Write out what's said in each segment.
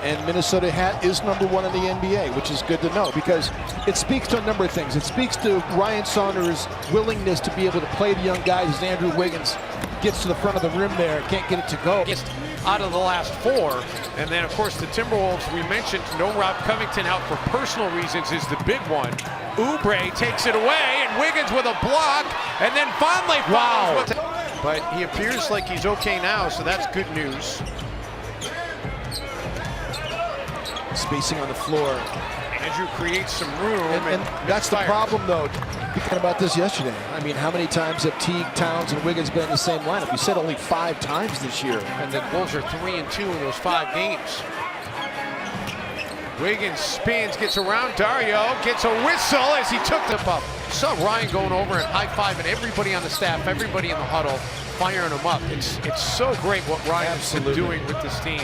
And Minnesota is number 1 in the NBA, which is good to know because it speaks to a number of things. It speaks to Ryan Saunders' willingness to be able to play the young guys as Andrew Wiggins gets to the front of the rim there, can't get it to go. Out of the last 4. And then, of course, the Timberwolves, we mentioned, no Rob Covington out for personal reasons is the big one. Oubre takes it away, and Wiggins with a block, and then Vonleh follows. Wow. But he appears like he's okay now, so that's good news. Spacing on the floor. Andrew creates some room. And that's the problem, though. We talked about this yesterday. I mean, how many times have Teague, Towns, and Wiggins been in the same lineup? You said only 5 times this year. And the Wolves are 3-2 in those 5 games. Wiggins spins, gets around Dario, gets a whistle as he took the up. Saw Ryan going over and high-fiving everybody on the staff, everybody in the huddle, firing them up. It's so great what Ryan's been doing with this team.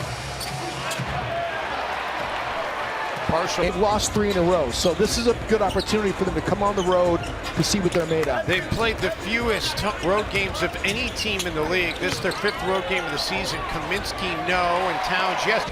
They've lost 3 in a row, so this is a good opportunity for them to come on the road to see what they're made of. They've played the fewest road games of any team in the league. This is their 5th road game of the season. Kaminsky, no, and Towns, yes.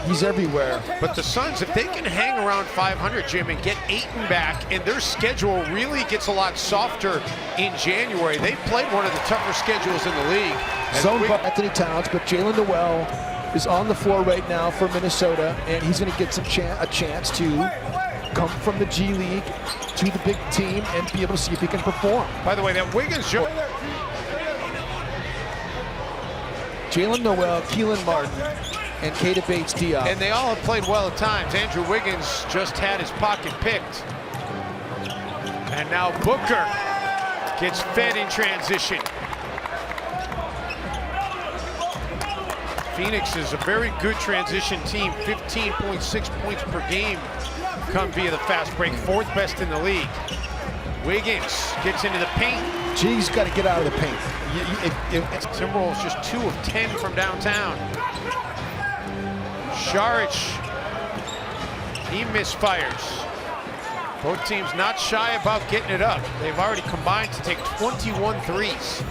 He's everywhere. But the Suns, if they can hang around 500, Jim, and get Ayton back, and their schedule really gets a lot softer in January. They've played one of the tougher schedules in the league. Zone by Anthony Towns, but Jalen Noel is on the floor right now for Minnesota, and he's going to get a chance to come from the G League to the big team and be able to see if he can perform. By the way, that Wiggins... Jalen Noel, Keelan Martin, and Keita Bates-Diop. And they all have played well at times. Andrew Wiggins just had his pocket picked. And now Booker gets fed in transition. Phoenix is a very good transition team. 15.6 points per game come via the fast break. 4th best in the league. Wiggins gets into the paint. G's got to get out of the paint. Timberwolves just 2 of 10 from downtown. Saric, he misfires. Both teams not shy about getting it up. They've already combined to take 21 threes.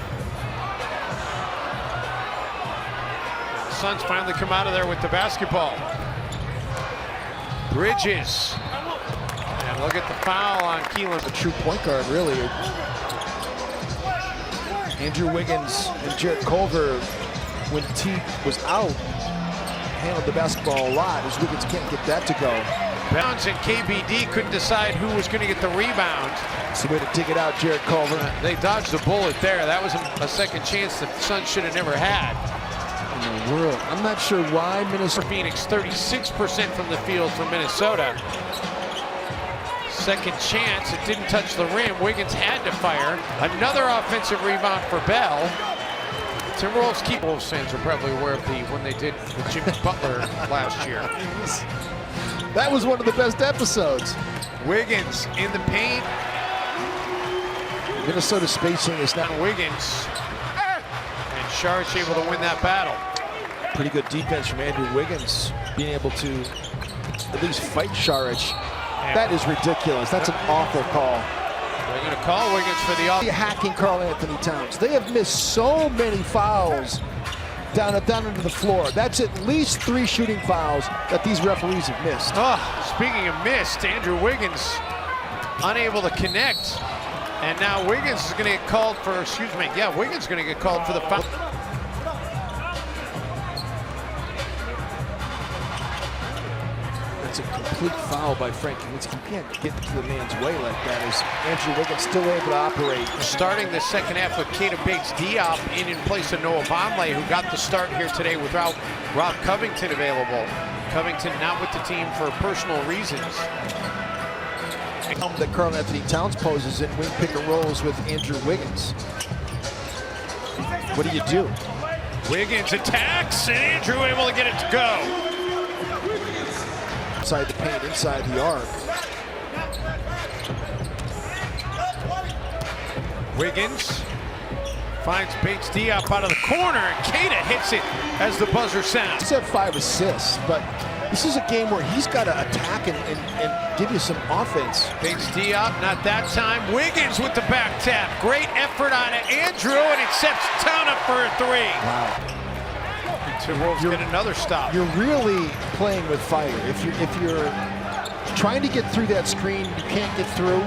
Suns finally come out of there with the basketball. Bridges. And look at the foul on Keelan. A true point guard, really. Andrew Wiggins and Jarrett Culver, when Teague was out, handled the basketball a lot, as Wiggins can't get that to go. Bounds and KBD couldn't decide who was going to get the rebound. It's the way to dig it out, Jarrett Culver. They dodged the bullet there. That was a second chance the Suns should have never had. In the world. I'm not sure why Minnesota. Phoenix 36% from the field for Minnesota. Second chance, it didn't touch the rim. Wiggins had to fire. Another offensive rebound for Bell. Timberwolves keep. Wolves fans are probably aware of when they did with Jimmy Butler last year. That was one of the best episodes. Wiggins in the paint. Minnesota spacing is now. Wiggins. And Saric able to win that battle. Pretty good defense from Andrew Wiggins, being able to at least fight Saric. That is ridiculous. That's an awful call. They're going to call Wiggins for the off. Hacking Karl Anthony Towns. They have missed so many fouls down into the floor. That's at least 3 shooting fouls that these referees have missed. Oh, speaking of missed, Andrew Wiggins unable to connect. And now Wiggins is going to get called for, Wiggins is going to get called for the foul. It's a complete foul by Frank Kaminsky. You can't get to the man's way like that. As Andrew Wiggins still able to operate. Starting the second half with Keita Bates-Diop in place of Noah Vonleh, who got the start here today without Rob Covington available. Covington not with the team for personal reasons. That Karl Anthony Towns poses in wing pick and rolls with Andrew Wiggins. What do? Wiggins attacks, and Andrew able to get it to go. Inside the paint, inside the arc. Wiggins finds Bates-Diop out of the corner, and Keita hits it as the buzzer sounds. He's had 5 assists, but this is a game where he's got to attack and give you some offense. Bates-Diop, not that time. Wiggins with the back tap. Great effort on it. Andrew, and it sets Town up for a 3. Wow. Timberwolves get another stop. You're really playing with fire. If you're trying to get through that screen, you can't get through.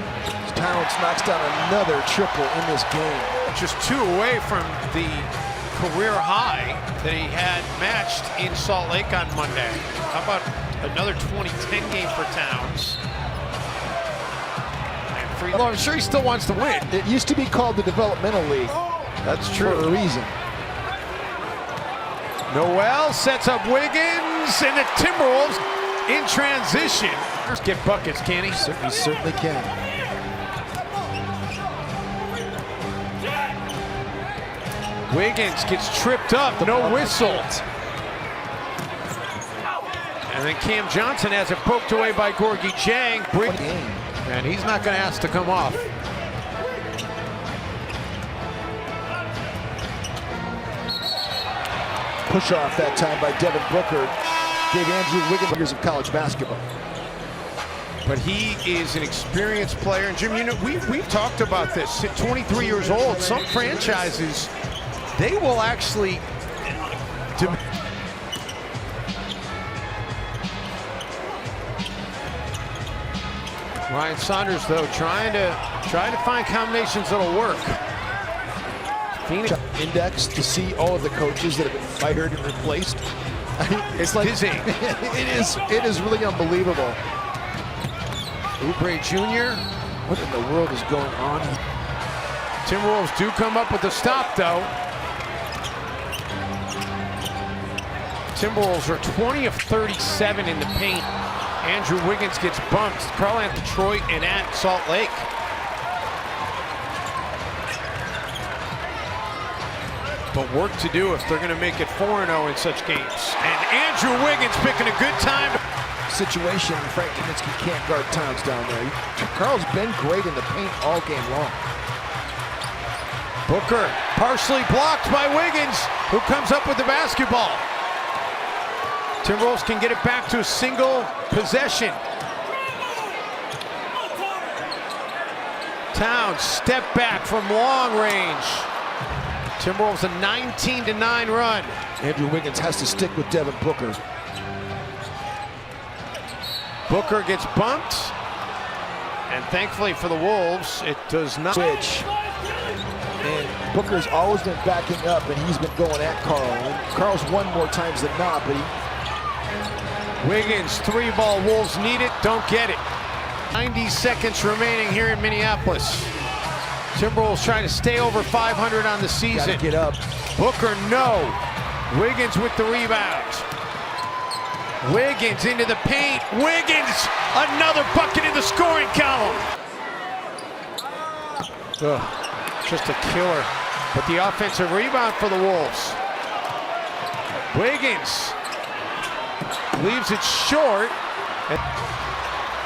Towns knocks down another triple in this game. Just 2 away from the career high that he had matched in Salt Lake on Monday. How about another 2010 game for Towns? Although I'm sure he still wants to win. It used to be called the Developmental League. That's true. For a reason. Noel sets up Wiggins, and the Timberwolves in transition. Get buckets, can he? He certainly can. Wiggins gets tripped up, no whistle. And then Cam Johnson has it poked away by Gorgie Jang. And he's not going to ask to come off. Push off that time by Devin Booker gave Andrew Wiggins years of college basketball. But he is an experienced player. And Jim, you know, we've talked about this. At 23 years old, some franchises, they will actually Ryan Saunders, though, trying to find combinations that'll work. Phoenix index to see all of the coaches that have been fired and replaced. I mean, it's like dizzying. it is really unbelievable. Oubre Jr. What in the world is going on? Timberwolves do come up with a stop, though. Timberwolves are 20 of 37 in the paint. Andrew Wiggins gets bumped. Carl at Detroit and at Salt Lake. But work to do if they're going to make it 4-0 in such games. And Andrew Wiggins picking a good time. Situation, Frank Kaminsky can't guard Towns down there. Carl's been great in the paint all game long. Booker partially blocked by Wiggins, who comes up with the basketball. Timberwolves can get it back to a single possession. Towns step back from long range. Timberwolves a 19-9 run. Andrew Wiggins has to stick with Devin Booker. Booker gets bumped, and thankfully for the Wolves, it does not. Switch. And Booker's always been backing up, and he's been going at Carl. And Carl's won more times than not, but Wiggins, 3-ball, Wolves need it, don't get it. 90 seconds remaining here in Minneapolis. Timberwolves trying to stay over 500 on the season. Gotta get up. Booker, no. Wiggins with the rebound. Wiggins into the paint. Wiggins, another bucket in the scoring column. Just a killer. But the offensive rebound for the Wolves. Wiggins leaves it short.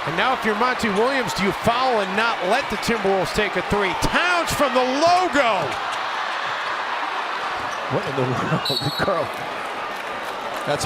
And now if you're Monty Williams, do you foul and not let the Timberwolves take a three? Towns from the logo. What in the world? Carl